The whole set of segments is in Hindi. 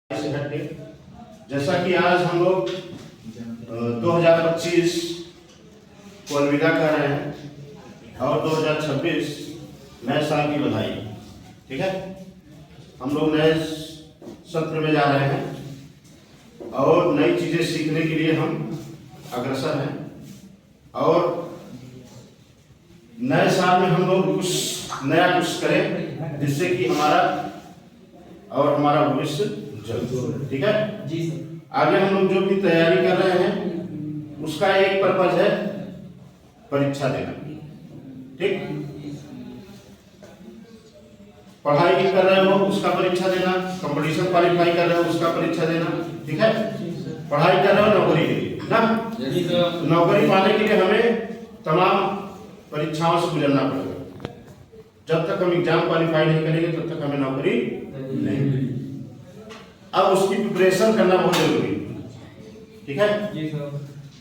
से हटके जैसा कि आज हम लोग 2025 को अलविदा कर रहे हैं और 2026 नए साल की बधाई। ठीक है, हम लोग नए सत्र में जा रहे हैं और नई चीजें सीखने के लिए हम अग्रसर हैं और नए साल में हम लोग कुछ नया कुछ करें जिससे कि हमारा भविष्य जल्द। ठीक है जी सर। आगे हम लोग जो भी तैयारी कर रहे हैं उसका एक पर्पज है परीक्षा देना। ठीक, पढ़ाई कर रहे हो उसका परीक्षा देना, कंपटीशन क्वालिफाई कर रहे हो उसका परीक्षा देना। ठीक है, पढ़ाई कर रहे हो नौकरी के लिए ना, नौकरी पाने के लिए हमें तमाम परीक्षाओं से गुजरना पड़ेगा। जब तक हम एग्जाम क्वालिफाई नहीं करेंगे तब तक हमें नौकरी नहीं मिलेगी। अब उसकी प्रिपरेशन करना बहुत जरूरी है। ठीक है,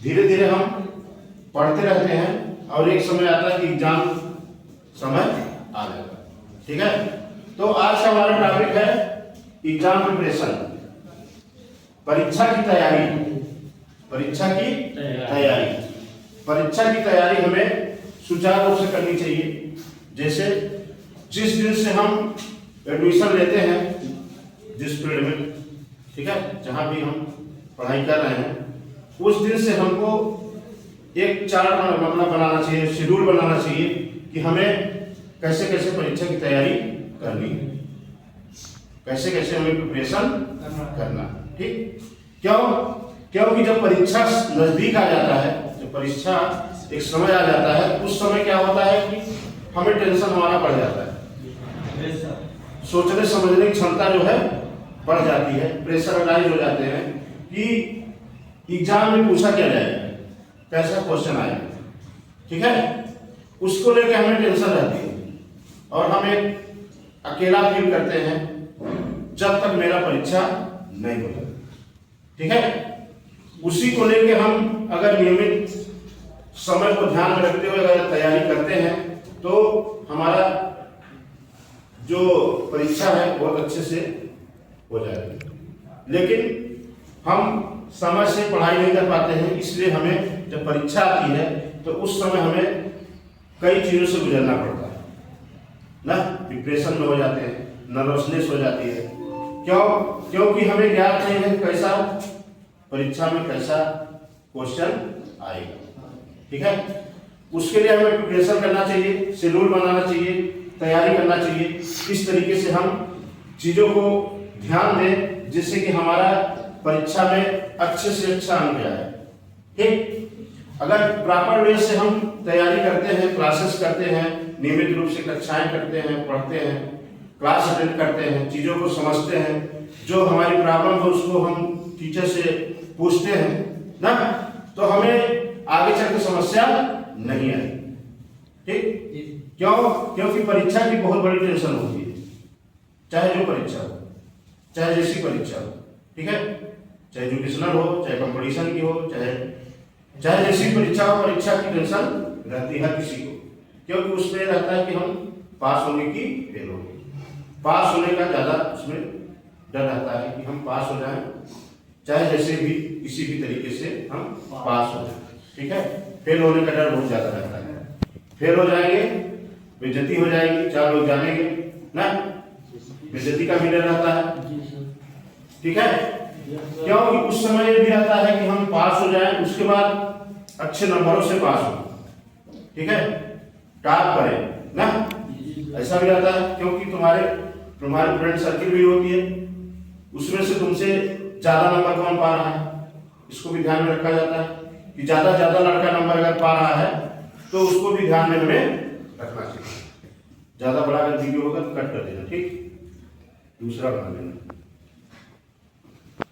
धीरे धीरे हम पढ़ते रहते हैं और एक समय आता है कि एग्जाम समय आ जाएगा। ठीक है, तो आज का हमारा टॉपिक है एग्जाम प्रिपरेशन, परीक्षा की तैयारी। परीक्षा की तैयारी, परीक्षा की तैयारी हमें सुचारू रूप से करनी चाहिए। जैसे जिस दिन से हम एडमिशन लेते हैं जिस फील्ड में, ठीक है, जहां भी हम पढ़ाई कर रहे हैं, उस दिन से हमको एक चार्ट मतलब बनाना चाहिए, शेड्यूल बनाना चाहिए कि हमें कैसे कैसे परीक्षा की तैयारी करनी है, कैसे कैसे हमें प्रिपरेशन करना। ठीक, क्योंकि जब परीक्षा नजदीक आ जाता है, जब परीक्षा एक समय आ जाता है, उस समय क्या होता है कि हमें टेंशन हमारा बढ़ जाता है, सोचने समझने की क्षमता जो है बढ़ जाती है, प्रेशराइज हो जाते हैं कि एग्जाम में पूछा क्या जाएगा, कैसा क्वेश्चन आएगा। ठीक है, उसको लेकर हमें टेंशन रहती है और हम एक अकेला फील करते हैं जब तक मेरा परीक्षा नहीं होता। ठीक है, उसी को लेकर हम अगर नियमित समय को ध्यान में रखते हुए अगर तैयारी करते हैं तो हमारा जो परीक्षा है बहुत अच्छे से हो जाएगी। लेकिन हम समय से पढ़ाई नहीं कर पाते हैं, इसलिए हमें जब परीक्षा आती है तो उस समय हमें कई चीजों से गुजरना पड़ता है ना, डिप्रेशन में हो जाते हैं, नर्वसनेस हो जाती है। क्योंकि हमें ज्ञात नहीं है कैसा परीक्षा में कैसा क्वेश्चन आएगा। ठीक है, उसके लिए हमें प्रिपरेशन करना चाहिए, शेड्यूल बनाना चाहिए, तैयारी करना चाहिए, किस तरीके से हम चीजों को ध्यान दें जिससे कि हमारा परीक्षा में अच्छे से अच्छा अंक आए। ठीक, अगर प्रॉपर वे से हम तैयारी करते हैं, क्लासेस करते हैं, नियमित रूप से कक्षाएं करते हैं, पढ़ते हैं, क्लास अटेंड करते हैं, चीजों को समझते हैं, जो हमारी प्रॉब्लम है उसको हम टीचर से पूछते हैं ना, तो हमें आगे चल के समस्या नहीं आएगी। ठीक, क्योंकि परीक्षा की बहुत बड़ी टेंशन होती है, चाहे जो परीक्षा हो, चाहे जैसी परीक्षा हो। ठीक है, चाहे एजुकेशनल हो, चाहे कंपटीशन की हो, चाहे जैसी परीक्षा हो, परीक्षा की टेंशन रहती है किसी को, क्योंकि उसमें रहता है कि हम पास होंगे कि फेल होंगे। पास होने का ज्यादा उसमें डर रहता है कि हम पास हो जाएं, चाहे जैसे भी किसी भी तरीके से हम पास हो जाएं। ठीक है, फेल होने का डर बहुत ज्यादा रहता है, फेल हो जाएंगे बेइज्जती हो जाएगी, 4 लोग जानेंगे ना, बेइज्जती का भी डर रहता है। ठीक है, क्योंकि उस समय ये भी रहता है कि हम पास हो जाएं, उसके बाद अच्छे नंबरों से पास हो। ठीक है, टॉप करें ना, ऐसा भी रहता है, क्योंकि तुम्हारे फ्रेंड सर्किल भी होती है, उसमें से तुमसे ज्यादा नंबर कौन पा रहा है, इसको भी ध्यान में रखा जाता है कि ज्यादा लड़का नंबर अगर पा रहा है तो उसको भी ध्यान में हमें रखना चाहिए। ज्यादा बड़ा अगर वीडियो होगा तो कट कर देना। ठीक, दूसरा बना लेना।